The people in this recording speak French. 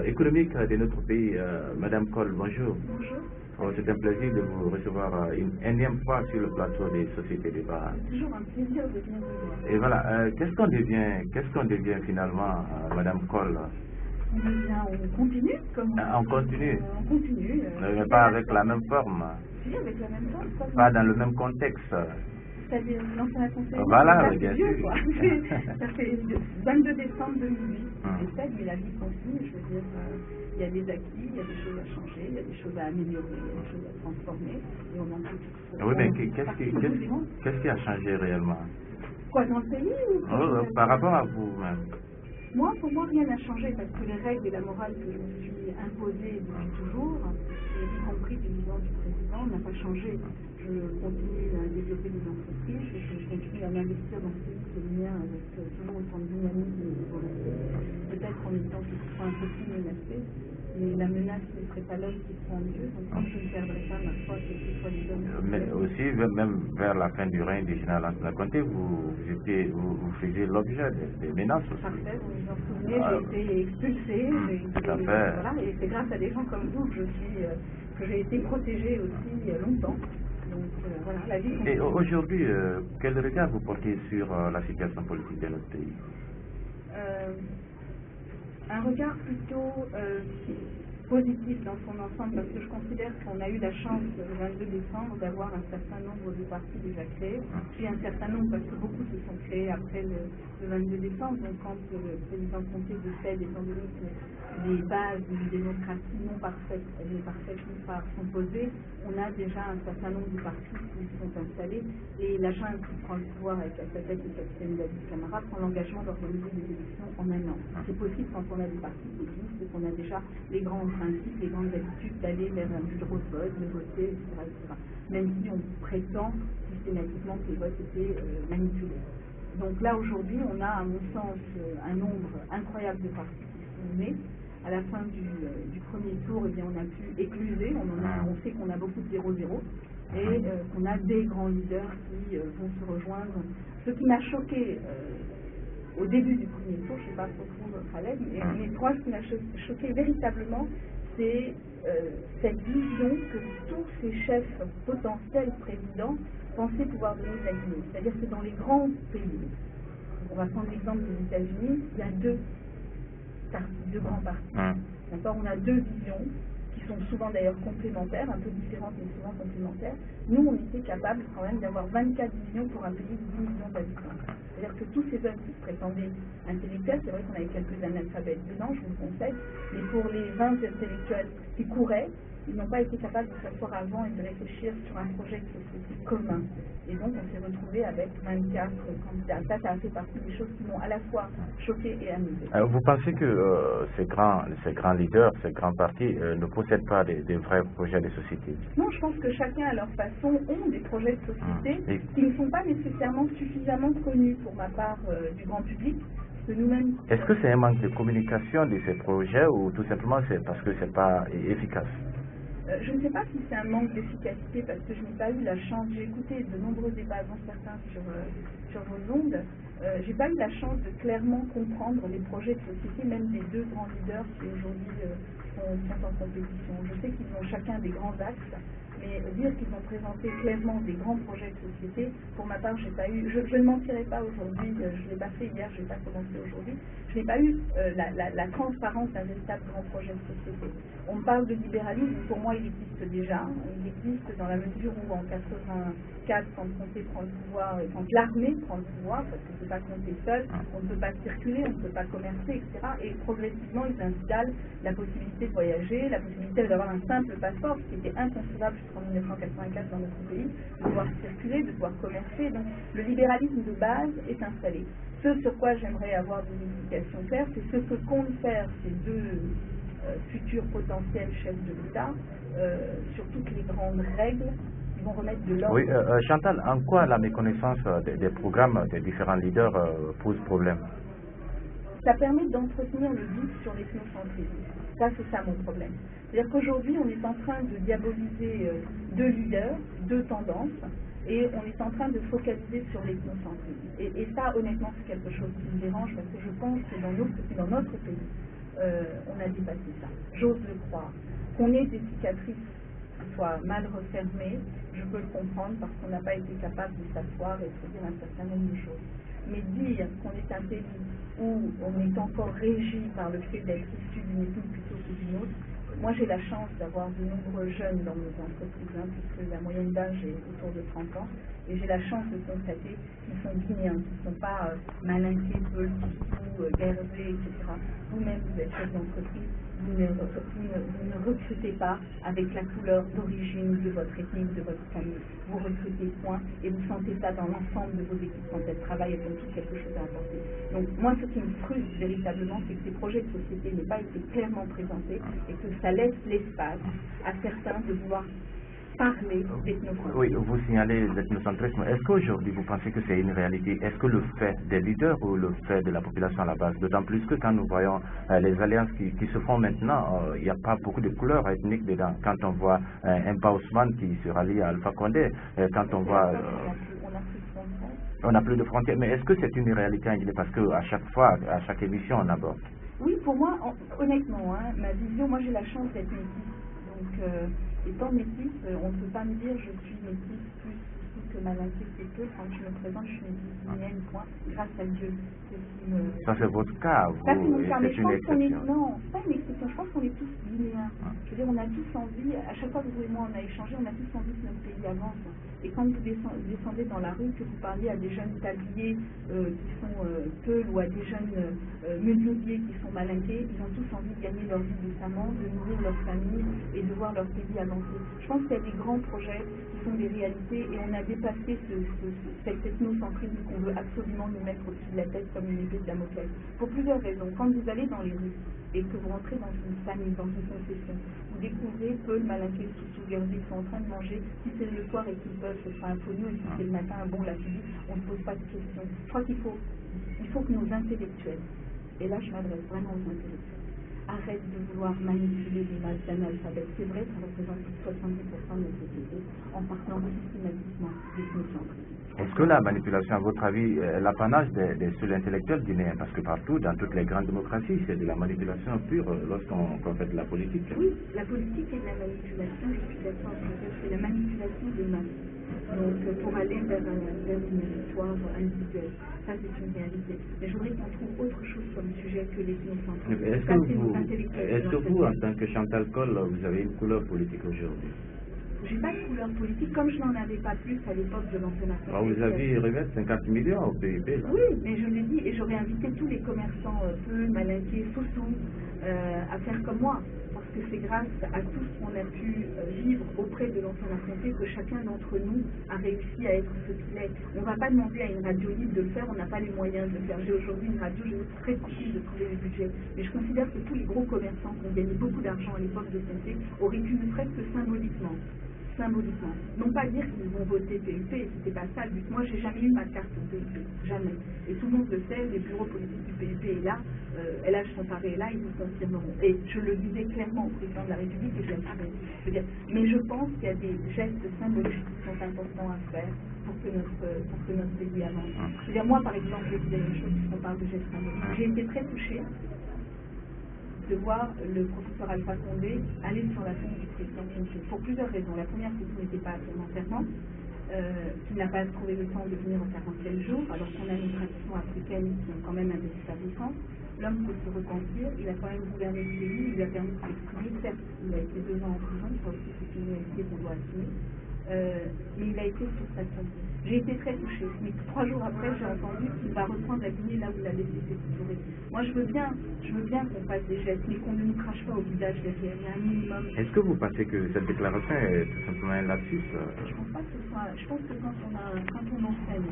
Économique de notre pays. Madame Coll, bonjour. Bonjour. C'est un plaisir de vous recevoir une énième fois sur le plateau des sociétés débat. C'est toujours un plaisir de venir vous voir. Et voilà, qu'est-ce qu'on devient finalement, Madame Coll? On continue comme On continue. on continue. Mais pas avec la même forme, Si, avec la même forme. pas dans le même contexte. C'est-à-dire l'ancien conseil. Voilà, ça, bien c'est vieux, sûr. quoi. Ça fait 22 décembre 2008. Mais la vie continue. Je veux dire, il y a des acquis, il y a des choses à changer, il y a des choses à améliorer, il y a des choses à transformer. Et on en a Oui, mais qu'est-ce qui a changé réellement? Quoi, dans le pays ou Par rapport à vous-même? Moi, pour moi, rien n'a changé parce que les règles et la morale que je me suis imposées depuis toujours, et y compris l'évidence du président, n'a pas changé. Je continue à développer des entreprises, je continue à m'investir dans ce pays qui est le mien avec toujours autant de dynamisme et de volonté. Peut-être en étant quelquefois un peu plus menacé, mais la menace ne serait pas l'homme qui serait en Dieu, donc quand je ne perdrai pas ma foi, quel que soit les hommes. Mais aussi, même vers la fin du règne du général Ansel Conté, vous faisiez l'objet des menaces aussi. Parfait, vous vous en souvenez, j'ai été expulsée, voilà, et c'est grâce à des gens comme vous que j'ai été protégée aussi longtemps. Donc voilà, la vie continue. Et aujourd'hui, quel regard vous portez sur la situation politique de notre pays? Un regard plutôt positif dans son ensemble, parce que je considère qu'on a eu la chance le 22 décembre d'avoir un certain nombre de partis déjà créés, puis un certain nombre parce que beaucoup se sont créés après le 22 décembre, donc quand le président Conté décède, étant donné que les bases d'une démocratie non parfaite, ni part sont posées, on a déjà un certain nombre de partis qui sont installés, et la junte qui prend le pouvoir avec à sa tête le capitaine David Camara prend l'engagement d'organiser des élections en un an. C'est possible quand on a des partis qui existent et qu'on a déjà les grands principes, les grandes habitudes d'aller vers un bureau de vote, de voter, etc. Même si on prétend systématiquement que les votes étaient manipulés. Donc là, aujourd'hui, on a, à mon sens, un nombre incroyable de partis qui sont nés. À la fin du premier tour, eh bien, on a pu écluser, on sait qu'on a beaucoup de 0-0 et qu'on a des grands leaders qui vont se rejoindre. Ce qui m'a choqué au début du premier tour, je ne sais pas trop Khaled, mais moi, ce qui m'a choqué véritablement, c'est cette vision que tous ces chefs potentiels présidents pensaient pouvoir donner de la Guinée. C'est-à-dire que dans les grands pays, on va prendre l'exemple des États-Unis, il y a deux grands partis. D'accord, on a deux visions qui sont souvent d'ailleurs complémentaires, un peu différentes mais souvent complémentaires. Nous, on était capable quand même d'avoir 24 visions pour un pays de 10 millions d'habitants. C'est-à-dire que tous ces hommes qui se prétendaient intellectuels, c'est vrai qu'on avait quelques analphabètes dedans, je vous le conseille, mais pour les 20 intellectuels qui couraient, ils n'ont pas été capables de s'asseoir avant et de réfléchir sur un projet de société commun. Et donc, on s'est retrouvé avec 24 candidats. Ça a fait partie des choses qui m'ont à la fois choqué et amusé. Vous pensez que ces grands leaders, ces grands partis ne possèdent pas des vrais projets de société? Non, je pense que chacun à leur façon ont des projets de société qui ne sont pas nécessairement suffisamment connus pour ma part du grand public. Est-ce que c'est un manque de communication de ces projets ou tout simplement c'est parce que c'est pas efficace? Je ne sais pas si c'est un manque d'efficacité parce que je n'ai pas eu la chance, j'ai écouté de nombreux débats, dont certains sur vos ondes, j'ai pas eu la chance de clairement comprendre les projets de société, même des deux grands leaders qui aujourd'hui sont en compétition. Je sais qu'ils ont chacun des grands axes, mais dire qu'ils ont présenté clairement des grands projets de société, pour ma part, j'ai pas eu, je ne mentirai pas aujourd'hui, je ne l'ai pas fait hier, je ne vais pas commencer aujourd'hui, je n'ai pas eu la transparence d'un véritable grand projet de société. On parle de libéralisme, pour moi il existe déjà, il existe dans la mesure où en 84, quand Conté prend le pouvoir, quand l'armée prend le pouvoir, parce que c'est pas Conté seul, on ne peut pas circuler, on ne peut pas commercer, etc. Et progressivement ils installent la possibilité de voyager, la possibilité d'avoir un simple passeport, ce qui était inconcevable jusqu'en 1984 dans notre pays, de pouvoir circuler, de pouvoir commercer. Donc le libéralisme de base est installé. Ce sur quoi j'aimerais avoir des explications claires, c'est ce que comptent faire ces deux futurs potentiels chefs de l'État sur toutes les grandes règles qui vont remettre de l'ordre. Oui, Chantal, en quoi la méconnaissance des programmes des différents leaders pose problème? Ça permet d'entretenir le doute sur l'ethnocentrisme. Ça, c'est ça mon problème. C'est-à-dire qu'aujourd'hui, on est en train de diaboliser deux leaders, deux tendances, et on est en train de focaliser sur l'ethnocentrisme. Et ça, honnêtement, c'est quelque chose qui me dérange parce que je pense que dans notre pays, on a dépassé ça. J'ose le croire. Qu'on ait des cicatrices qui soient mal refermées, je peux le comprendre parce qu'on n'a pas été capable de s'asseoir et de se dire un certain nombre de choses. Mais dire qu'on est un pays où on est encore régi par le fait d'être issu d'une ethnie plutôt que d'une autre, moi j'ai la chance d'avoir de nombreux jeunes dans nos entreprises, puisque la moyenne d'âge est autour de 30 ans, et j'ai la chance de constater qu'ils sont guinéens, qu'ils ne sont pas malinqués, peuls, guerrés, etc. Vous-même, vous êtes chef d'entreprise, vous ne recrutez pas avec la couleur d'origine de votre ethnie ou de votre famille. Vous recrutez point et vous sentez ça dans l'ensemble de vos équipes quand elles travaillent, elles ont toutes quelque chose à apporter. Donc moi, ce qui me frustre véritablement, c'est que ces projets de société n'aient pas été clairement présentés et que ça laisse l'espace à certains de vouloir parler d'ethnocentrisme. Oui, vous signalez l'ethnocentrisme. Est-ce qu'aujourd'hui vous pensez que c'est une réalité? Est-ce que le fait des leaders ou le fait de la population à la base? D'autant plus que quand nous voyons les alliances qui se font maintenant, il n'y a pas beaucoup de couleurs ethniques dedans. Quand on voit un Ousmane qui se rallie à Alpha Condé, quand on voit... on n'a plus de frontières. Mais est-ce que c'est une réalité en Guinée? Parce qu'à chaque fois, à chaque émission, on aborde. Oui, pour moi, honnêtement, ma vision, moi j'ai la chance d'être métisse. Donc, étant métisse, on ne peut pas me dire je suis métisse plus que malinquée que peu. Quand je me présente, je suis métisse guinéenne, point, grâce à Dieu. Ça c'est votre cas, vous, ça c'est mon cas, mais je une pense qu'on est... exception. Non, c'est pas une exception, je pense qu'on est tous guinéens. Je veux dire, on a tous envie, à chaque fois que vous et moi on a échangé, on a tous envie que notre pays avance. Et quand vous descendez dans la rue, que vous parlez à des jeunes tabliers qui sont peuls ou à des jeunes menuisiers qui sont malinqués, ils ont tous envie de gagner leur vie décemment, de nourrir leur famille et de voir leur pays avancer. Je pense qu'il y a des grands projets qui sont des réalités et on a dépassé cet ethnocentrisme qu'on veut absolument nous mettre au-dessus de la tête comme une épée de Damoclès. Pour plusieurs raisons. Quand vous allez dans les rues et que vous rentrez dans une famille, dans une concession, vous découvrez Peul, Malinqué, Soussou, Guernsey, ils sont en train de manger. Si c'est le soir et qu'ils peuvent, ce sera un folio, et si c'est le matin, un bon lapidus, on ne pose pas de questions. Je crois qu'il faut que nos intellectuels, et là je m'adresse vraiment aux intellectuels, arrêtent de vouloir manipuler l'image d'analphabète. C'est vrai, ça représente plus de 70% de notre société, en partant systématiquement des notions. Est-ce que la manipulation, à votre avis, est l'apanage des seuls intellectuels guinéens? Parce que partout, dans toutes les grandes démocraties, c'est de la manipulation pure lorsqu'on fait de la politique. Oui, la politique est de la manipulation, je suis d'accord, c'est la manipulation des masses. Donc, pour aller vers une victoire individuelle. Ça, c'est une réalité. Mais je voudrais qu'on trouve autre chose comme sujet que l'ethnocentrisme. Est-ce que vous, en tant que Chantal Coll, vous avez une couleur politique aujourd'hui? J'ai pas de couleur politique, comme je n'en avais pas plus à l'époque de l'ancien Vous avez remis 50 millions au PIB, là. Oui, mais je l'ai dit, et j'aurais invité tous les commerçants peu malinqués, Soussou, à faire comme moi. Parce que c'est grâce à tout ce qu'on a pu vivre auprès de l'ancien affronté que chacun d'entre nous a réussi à être ce qu'il est. On ne va pas demander à une radio libre de le faire, on n'a pas les moyens de le faire. J'ai aujourd'hui une radio, je suis très difficile de trouver le budget. Mais je considère que tous les gros commerçants qui ont gagné beaucoup d'argent à l'époque de SNC auraient pu, ne serait-ce que symboliquement. Non pas dire qu'ils vont voter PUP, c'était pas ça le but. Moi, j'ai jamais eu ma carte au PUP, jamais. Et tout le monde le sait, les bureaux politiques du PUP est là, LH Comparé est là, ils vous confirmeront. Et je le disais clairement au président de la République et je l'aime. Mais je pense qu'il y a des gestes symboliques qui sont importants à faire pour que notre pays avance. C'est-à-dire, moi, par exemple, je disais une chose puisqu'on parle de gestes symboliques. J'ai été très touchée de voir le professeur Alpha Condé aller sur la tombe du président Kennedy, pour plusieurs raisons. La première, c'est qu'il n'était pas actuellement fermant, qu'il n'a pas trouvé le temps de venir en 47 jours, alors qu'on a une tradition africaine qui ont quand même un déstabilisant. L'homme peut se repentir, il a quand même gouverné le pays, il lui a permis de s'exprimer. Certes, il a été 2 ans en prison, ça aussi c'est une réalité qu'on doit assumer, mais il a été sur sa tombe. J'ai été très touchée, mais 3 jours après, j'ai entendu qu'il va reprendre la Guinée là où il a laissé s'épouser. Moi, je veux bien qu'on fasse des gestes, mais qu'on ne nous crache pas au visage derrière. Il y a un minimum. Est-ce que vous pensez que cette déclaration est tout simplement un lapsus? Je pense pas que ce soit. Je pense que quand on enseigne